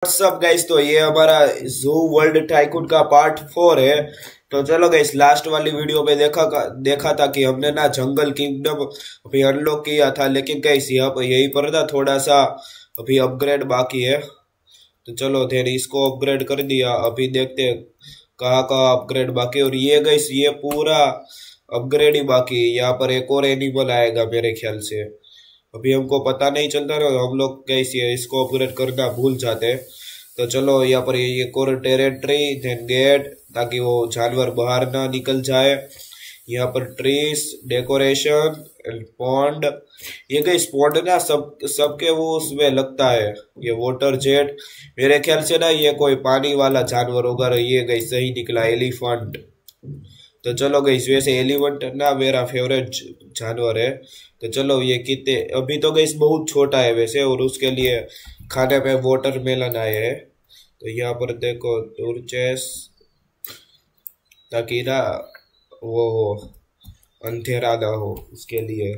WhatsApp guys, तो ये हमारा जू वर्ल्ड टाइकून का पार्ट 4 है। तो चलो गाइस, लास्ट वाली वीडियो में देखा था कि हमने ना जंगल किंगडम अभी अनलॉक किया था, लेकिन गाइस यहाँ पर यही पर ना थोड़ा सा अभी अपग्रेड बाकी है। तो चलो फिर इसको अपग्रेड कर दिया। अभी देखते हैं कहाँ कहाँ अपग्रेड बाकी है। और ये गाइस ये पूरा अपग्रेड ही बाकी है। यहाँ पर एक और एनिमल आएगा मेरे ख्याल से। अभी हमको पता नहीं चलता ना, हम लोग कैसे इसको अपग्रेड करना भूल जाते हैं। तो चलो यहाँ पर ये एक और टेरेटरी देन गेट, ताकि वो जानवर बाहर ना निकल जाए। यहाँ पर ट्रीज डेकोरेशन एंड पॉन्ड। ये कई पॉन्ड ना सबके वो उसमें लगता है। ये वाटर जेट, मेरे ख्याल से ना ये कोई पानी वाला जानवर होगा। ये गई सही निकला, एलिफेंट। तो चलो गई, वैसे एलिफेंट ना मेरा फेवरेट जानवर है। तो चलो ये कितने अभी तो गई बहुत छोटा है वैसे, और उसके लिए खाने में वाटर मेलन आए हैं। तो यहाँ पर देखो टूरचेस, ताकि ना वो अंधेरा ना हो उसके लिए।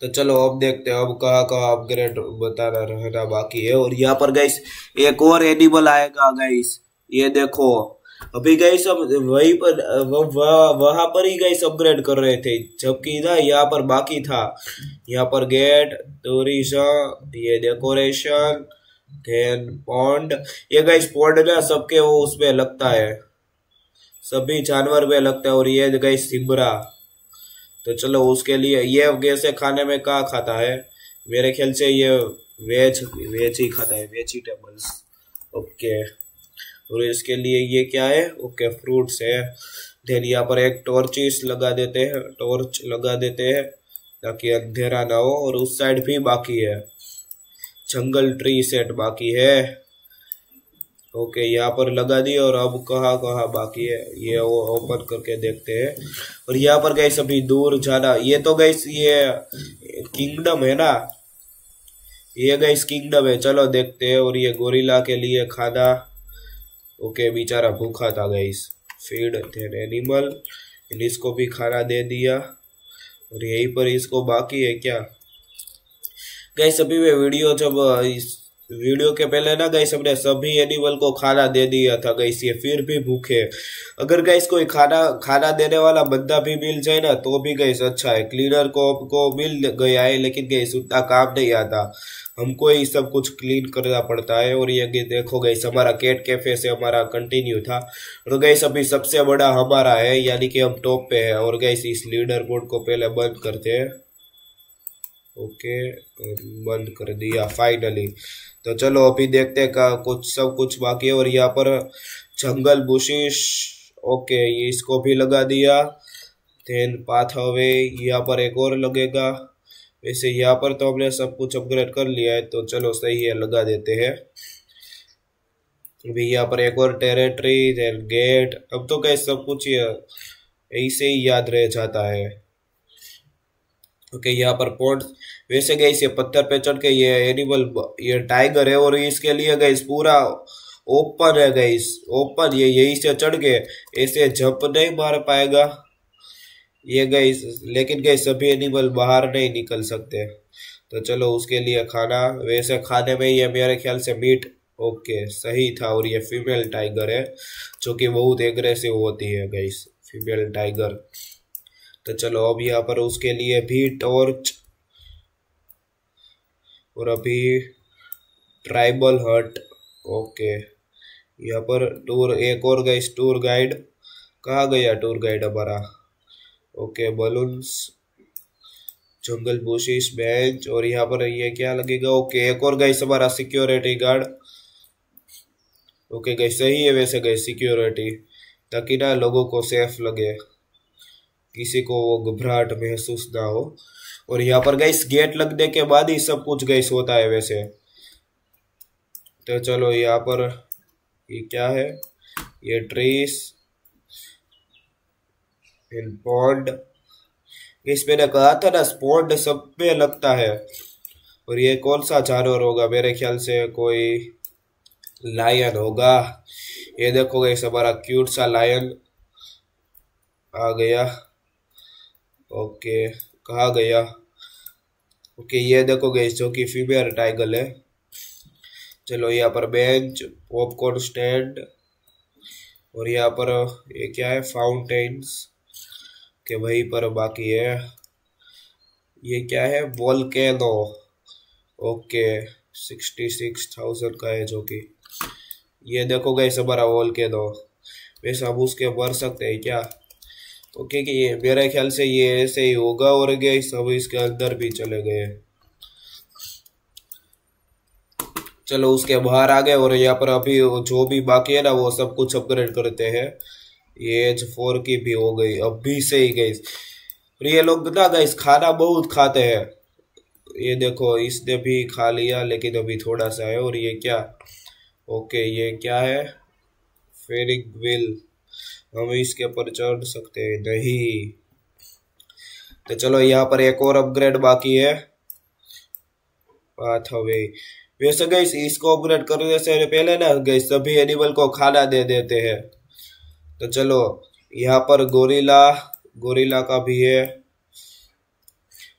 तो चलो अब देखते हैं अब कहाँ कहाँ अपग्रेड बताना रहना बाकी है। और यहाँ पर गाइस एक और एनिमल आएगा गाइस, ये देखो। अभी गाइस अब वहीं पर वहां पर ही गाइस अपग्रेड कर रहे थे, जबकि ना यहाँ पर बाकी था। यहाँ पर गेट टूरिज्म, ये डेकोरेशन देन पॉन्ड। ये गाइस पॉन्ड ना सबके वो उसमें लगता है, सभी जानवर में लगता है। और ये गाइस सिमरा। तो चलो उसके लिए ये वैसे खाने में क्या खाता है, मेरे ख्याल से ये वेज वेज ही खाता है, वेजिटेबल्स। ओके, और इसके लिए ये क्या है, ओके फ्रूट्स है। देन यहाँ पर एक टॉर्च लगा देते हैं ताकि अंधेरा ना हो। और उस साइड भी बाकी है, जंगल ट्री सेट बाकी है। ओके यहाँ पर लगा दी। और अब कहाँ कहाँ बाकी है ये वो ओपन करके देखते हैं। और यहाँ पर गैस अभी दूर जाना, ये तो गैस ये किंगडम है ना, ये गैस किंगडम है। चलो देखते हैं। और ये गोरिल्ला के लिए खाना, ओके बेचारा भूखा था गैस। फीड देन एनिमल, इसको भी खाना दे दिया। और यहीं पर इसको बाकी है क्या गैस। अभी मैं वीडियो के पहले ना गैस हमने सभी एनिमल को खाना दे दिया था गैस, ये फिर भी भूखे। अगर गैस कोई खाना देने वाला बंदा भी मिल जाए ना तो भी गैस अच्छा है। क्लीनर को मिल गया है, लेकिन गैस उतना काम नहीं आता, हमको ही सब कुछ क्लीन करना पड़ता है। और ये देखो गैस हमारा कैट कैफे से हमारा कंटिन्यू था। और गैस अभी सबसे बड़ा हमारा है, यानी कि हम टॉप पे है। और गैस इस लीडर बोर्ड को पहले बंद करते हैं। ओके बंद कर दिया फाइनली। तो चलो अभी देखते हैं का सब कुछ बाकी है। और यहाँ पर जंगल बुशिश, ओके ये इसको भी लगा दिया। देन पाथवे, यहाँ पर एक और लगेगा। वैसे यहाँ पर तो हमने सब कुछ अपग्रेड कर लिया है, तो चलो सही है लगा देते हैं। अभी यहाँ पर एक और टेरेटरी देन गेट। अब तो क्या सब कुछ ऐसे ही याद रह जाता है। ओके यहाँ पर पॉन्ड, वैसे गई ये पत्थर पे चढ़ के ये एनिमल, ये टाइगर है और इसके लिए गई पूरा ओपन है गई, ओपन। ये यही से चढ़ के ऐसे जंप नहीं मार पाएगा ये गई, लेकिन गई सभी एनिमल बाहर नहीं निकल सकते। तो चलो उसके लिए खाना, वैसे खाने में ये मेरे ख्याल से मीट, ओके सही था। और ये फीमेल टाइगर है जो कि बहुत एग्रेसिव होती है गाइस, फीमेल टाइगर। तो चलो अब यहाँ पर उसके लिए भी टॉर्च, और अभी ट्राइबल हट। ओके यहाँ पर टूर एक और गाइस, टूर गाइड कहाँ गया टूर गाइड हमारा। ओके बलून्स, जंगल बुशिश, बेंच। और यहाँ पर ये क्या लगेगा, ओके एक और गाइस हमारा सिक्योरिटी गार्ड। ओके गाइस सही है वैसे गाइस सिक्योरिटी, ताकि ना लोगों को सेफ लगे, किसी को वो घबराहट महसूस ना हो। और यहाँ पर गाइस गेट लगने के बाद ही सब कुछ गाइस होता है वैसे। तो चलो यहाँ पर ये क्या है, ये ट्रीज पॉन्ड, इस मैंने कहा था ना पॉन्ड सब पे लगता है। और ये कौन सा जानवर होगा, मेरे ख्याल से कोई लायन होगा। ये देखो गाइस हमारा क्यूट सा लायन आ गया। ओके कहाँ गया, ओके ये देखो गाइस जो कि फीमेल टाइगर है। चलो यहाँ पर बेंच, पॉपकॉर्न स्टैंड, और यहाँ पर ये क्या है, फाउंटेन्स के वहीं पर बाकी है। ये क्या है, वोल्केनो। ओके, 66,000 का है, जो कि ये देखो गाइस हमारा वोल्केनो। वैसे हम उसके भर सकते हैं क्या? ओके, कि ये मेरे ख्याल से ये ऐसे ही होगा। और गए सब इसके अंदर भी चले गए। चलो उसके बाहर आ गए। और यहाँ पर अभी जो भी बाकी है ना वो सब कुछ अपग्रेड करते हैं। ये H4 की भी हो गई अभी से ही गई। और ये लोग ना गाइस खाना बहुत खाते हैं। ये देखो इसने भी खा लिया, लेकिन अभी थोड़ा सा है। और ये क्या, ओके ये क्या है, फेरिक व्हील, हम इसके ऊपर चढ़ सकते हैं? नहीं। तो चलो यहाँ पर एक और अपग्रेड बाकी है, पाथवे। वैसे गाइस इसको अपग्रेड करने से पहले ना गाइस सभी एनिमल को खाना दे देते हैं। तो चलो यहाँ पर गोरिल्ला, गोरिल्ला का भी है।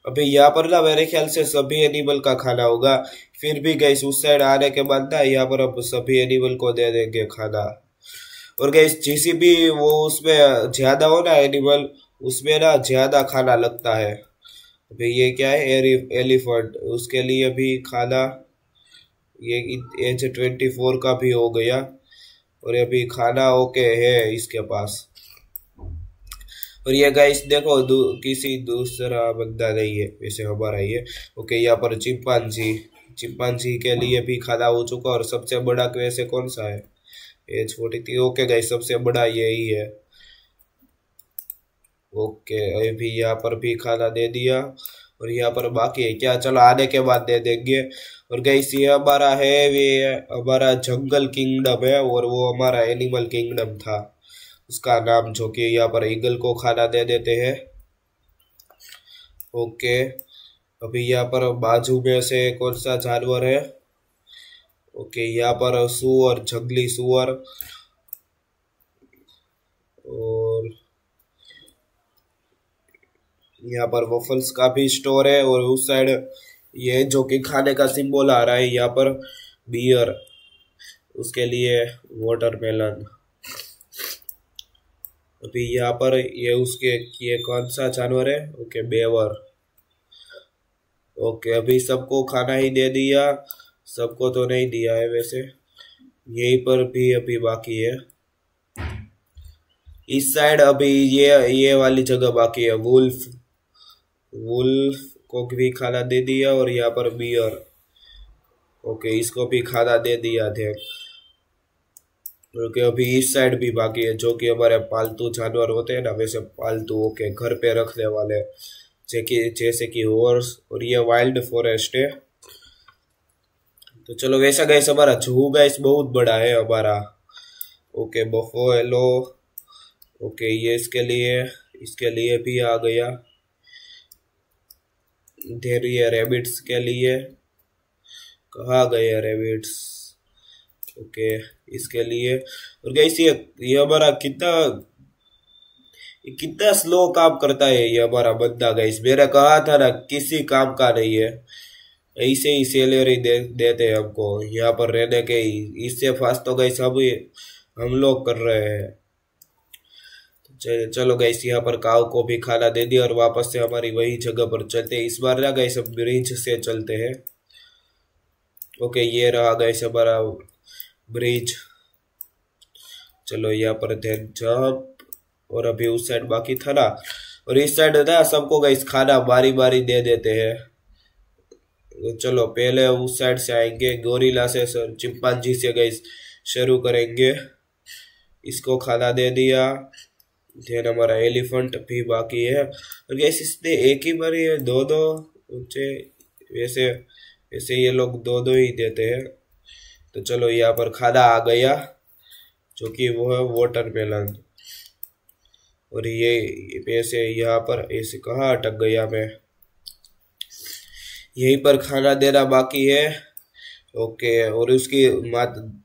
अभी यहाँ पर ना मेरे ख्याल से सभी एनिमल का खाना होगा। फिर भी गाइस उस साइड आने के बाद ना यहाँ पर अब सभी एनिमल को दे देंगे खाना। और गाइस जिसी भी वो उसमें ज्यादा हो ना एनिमल, उसमें ना ज्यादा खाना लगता है। अभी ये क्या है, एलिफेंट, उसके लिए भी खाना। ये H24 का भी हो गया। और ये भी खाना ओके है इसके पास। और ये गाइस देखो किसी दूसरा बंदा नहीं है, वैसे हमारा ही है। ओके यहाँ पर चिंपांजी, चिंपांजी के लिए भी खाना हो चुका। और सबसे बड़ा वैसे कौन सा है, H43। ओके गाइस सबसे बड़ा यही है। ओके अभी यहाँ पर भी खाना दे दिया। और यहाँ पर बाकी है क्या, चलो आने के बाद दे देंगे। और गाइस ये हमारा है, ये हमारा जंगल किंगडम है। और वो हमारा एनिमल किंगडम था उसका नाम, जो कि यहाँ पर ईगल को खाना दे देते हैं। ओके अभी यहाँ पर बाजू में से कौन सा जानवर है, ओके यहाँ पर सुअर, जंगली सुअर। और यहाँ पर वफल्स का भी स्टोर है। और उस साइड ये जो कि खाने का सिंबल आ रहा है यहाँ पर, बियर, उसके लिए वाटरमेलन। अभी यहाँ पर ये उसके, ये कौन सा जानवर है, ओके बेवर। ओके अभी सबको खाना ही दे दिया, सबको तो नहीं दिया है वैसे। यहीं पर भी अभी बाकी है इस साइड। अभी ये वाली जगह बाकी है, वुल्फ, वुल्फ को भी खाना दे दिया। और यहाँ पर बियर, ओके इसको भी खाना दे दिया थे। ओके अभी इस साइड भी बाकी है, जो कि हमारे पालतू जानवर होते हैं ना, वैसे पालतू, ओके घर पे रखने वाले, जैसे कि हॉर्स। और ये वाइल्ड फॉरेस्ट है। तो चलो वैसा गैस हमारा जू गैस बहुत बड़ा है हमारा। ओके बफेलो, ओके ये इसके लिए भी आ गया। इधर ये रैबिट्स के लिए, कहाँ गए रैबिट्स, ओके इसके लिए। और गैस ये हमारा कितना स्लो काम करता है ये हमारा बंदा गैस। मेरा कहा था ना किसी काम का नहीं है, ऐसे ही सैलरी देते हैं हमको यहाँ पर रहने के ही। इससे फास्ट तो गैस हम लोग कर रहे हैं। चलो गैस यहाँ पर काव को भी खाना दे दिया। और वापस से हमारी वही जगह पर चलते हैं। इस बार ना गैस हम ब्रिज से चलते हैं। ओके ये रहा गैस हमारा ब्रिज। चलो यहाँ पर ध्यान जंप। और अभी उस साइड बाकी था ना, और इस साइड ना सबको गैस खाना बारी बारी दे देते हैं। चलो पहले उस साइड से आएंगे, गोरिल्ला से, चिंपांजी से गैस शुरू करेंगे। इसको खाना दे दिया। फिर हमारा एलिफेंट भी बाकी है। और गैस इसने एक ही बार दो ऊंचे, वैसे वैसे ये लोग दो ही देते हैं। तो चलो यहाँ पर खाना आ गया, जो कि वो है वाटरमेलन। और ये वैसे यहाँ पर ऐसे कहाँ अटक गया मैं, यहीं पर खाना देना बाकी है। ओके और उसकी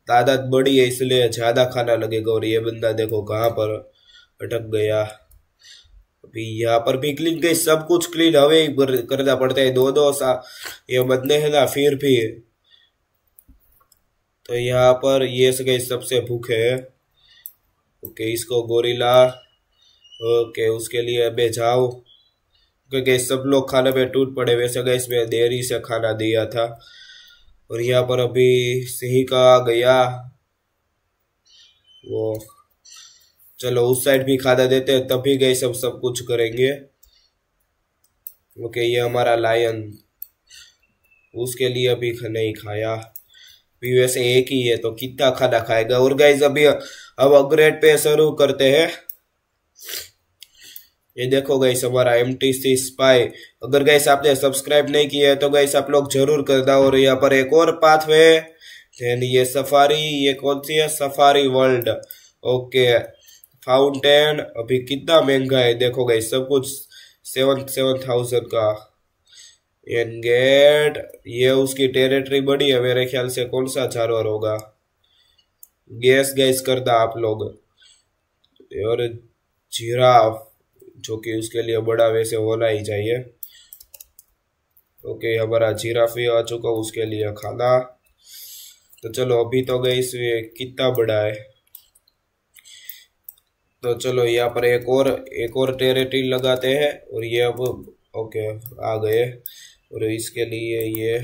तादाद बड़ी है, इसलिए ज्यादा खाना लगेगा। और ये बंदा देखो कहाँ पर अटक गया। अभी यहाँ पर भी क्लीन, गई सब कुछ क्लीन हवे करना पड़ता है। दो ये बंदे हैं ना, फिर भी तो यहाँ पर ये सगे सबसे भूखे है। ओके, इसको गोरिल्ला। ओके, उसके लिए अबे जाओ, क्योंकि सब लोग खाने पे टूट पड़े। वैसे गए इसमें देरी से खाना दिया था। और यहाँ पर अभी सिंह का आ गया वो। चलो उस साइड भी खाना देते हैं, तभी गए सब कुछ करेंगे। ओके, ये हमारा लायन, उसके लिए अभी नहीं खाया। भी वैसे एक ही है तो कितना खाना खाएगा। और गाइस अभी अब अपग्रेड पे शुरू करते हैं। ये देखो गाइस हमारा MTC स्पाई। अगर गाइस आपने सब्सक्राइब नहीं किया है तो गाइस आप लोग जरूर करना। और यहाँ पर एक और पाथवे, देन ये सफारी, ये कौन सी है, सफारी वर्ल्ड। ओके, फाउंटेन अभी कितना महंगा है देखो गाइस, सब कुछ 7,000 का। एनगेट, ये उसकी टेरिटरी बड़ी है मेरे ख्याल से। कौन सा जानवर होगा, गैस गैस करना आप लोग। और जिराफ, जो कि उसके लिए बड़ा वैसे होना ही चाहिए। ओके, हमारा जिराफ भी आ चुका, उसके लिए खाना। तो चलो अभी तो गई कितना बड़ा है। तो चलो यहाँ पर एक और टेरिटरी लगाते हैं। और ये अब ओके आ गए। और इसके लिए ये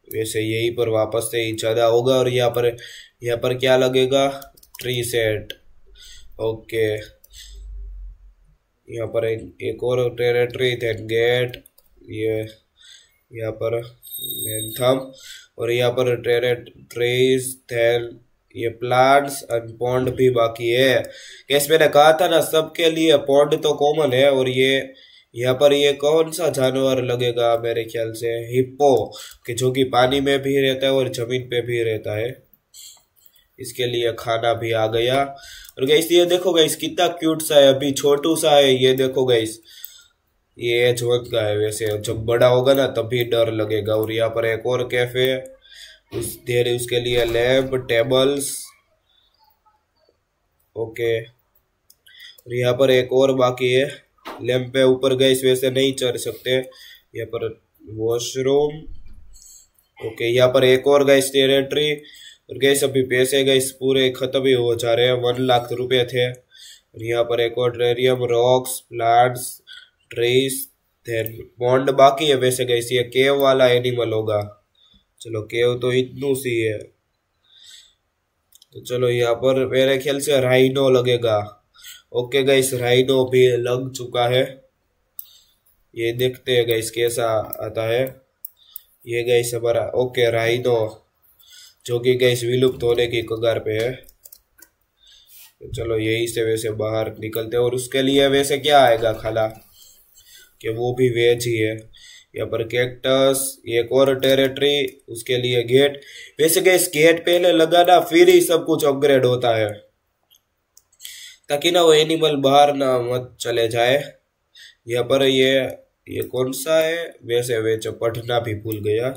वैसे यही पर वापस से ही ज्यादा होगा। और यहाँ पर क्या लगेगा, ट्री सेट। ओके, यहाँ पर एक और टेरिटरी, देन गेट, ये यहाँ पर एंथम। और यहाँ पर टेरिटरीज, देन ये प्लांट्स एंड पॉन्ड भी बाकी है। कैसे मैंने कहा था ना, सबके लिए पॉन्ड तो कॉमन है। और ये यहाँ पर ये कौन सा जानवर लगेगा, मेरे ख्याल से हिप्पो, कि जो कि पानी में भी रहता है और जमीन पे भी रहता है। इसके लिए खाना भी आ गया। और गाइस ये देखो गाइस कितना क्यूट सा है, अभी छोटू सा है। ये देखो गाइस, ये H1 का है। वैसे जब बड़ा होगा ना तभी डर लगेगा। और यहाँ पर एक और कैफे, उसके लिए लैब, टेबल्स। ओके, और यहाँ पर एक और बाकी है। लैंप पे ऊपर गए वैसे नहीं चढ़ सकते। यहाँ पर वॉशरूम। ओके, यहाँ पर एक और गैस टेरिटरी। और गैस अभी पैसे गैस पूरे खत्म ही हो जा रहे हैं, 1 लाख रुपए थे। और यहाँ पर एक और terrarium, rocks, plants, trees, then pond बाकी है। वैसे गैस ये केव वाला एनिमल होगा। चलो केव तो इतनू सी है। तो चलो यहाँ पर मेरे ख्याल से राइनो लगेगा। ओके गाइस, राइनो भी लग चुका है। ये देखते हैं गाइस कैसा आता है। ये गाइस हमारा ओके राइनो, जो कि गाइस विलुप्त होने की कगार पे है। तो चलो यही से वैसे बाहर निकलते हैं। और उसके लिए वैसे क्या आएगा खाना, कि वो भी वेज ही है। यहाँ पर कैक्टस, एक और टेरिटरी, उसके लिए गेट। वैसे गाइस गेट पहले लगाना, फिर ही सब कुछ अपग्रेड होता है, ताकि ना वो एनिमल बाहर ना मत चले जाए। यहाँ पर ये कौन सा है, वैसे पढ़ना भी भूल गया।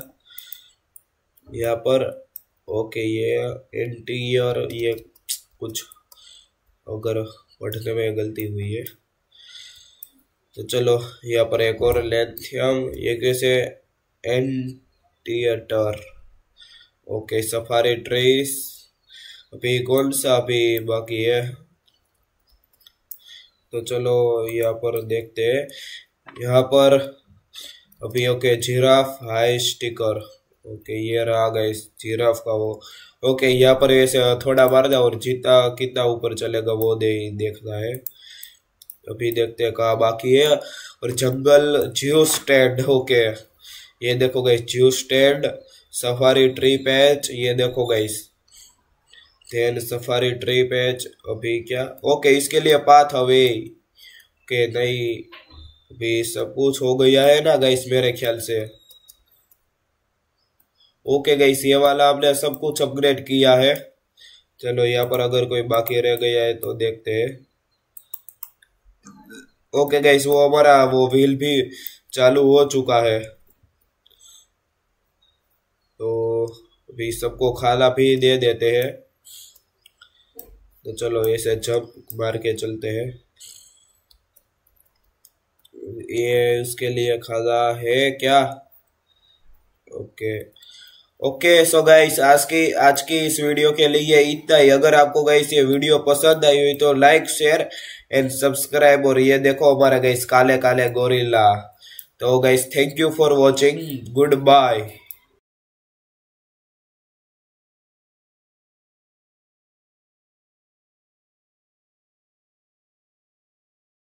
यहाँ पर ओके, ये इंटीरियर, ये कुछ अगर पढ़ने में गलती हुई है तो चलो। यहाँ पर एक और लेथियम, ये कैसे एंटीएटर। Okay, safari trace. अभी कौन सा अभी बाकी है, तो चलो यहाँ पर देखते हैं। यहाँ पर अभी okay giraffe high sticker. Okay, ये रहा गया जिराफ का वो। ओके, यहाँ पर ऐसे थोड़ा मार दो और जितना कितना ऊपर चलेगा वो देखना है। अभी देखते हैं कहाँ बाकी है। और जंगल जियो स्टैंड। ओके, ये देखो guys Jio stand, safari tree patch, ये देखो guys, then safari tree patch. अभी क्या, ओके इसके लिए पाथ अवे के नहीं, अभी सब कुछ हो गया है ना गाइस मेरे ख्याल से। ओके गाइस, ये वाला हमने सब कुछ अपग्रेड किया है। चलो यहाँ पर अगर कोई बाकी रह गया है तो देखते हैं। ओके गाइस, वो हमारा वो व्हील भी चालू हो चुका है। तो अभी सबको खाना भी दे देते हैं। तो चलो ऐसे जंप मार के चलते हैं। ये उसके लिए खाना है क्या, ओके। ओके सो गाइस आज की इस वीडियो के लिए इतना ही। अगर आपको गाइस ये वीडियो पसंद आई हुई तो लाइक शेयर एंड सब्सक्राइब। और ये देखो हमारा गाइस काले काले गोरिल्ला। तो guys thank you for watching, good bye.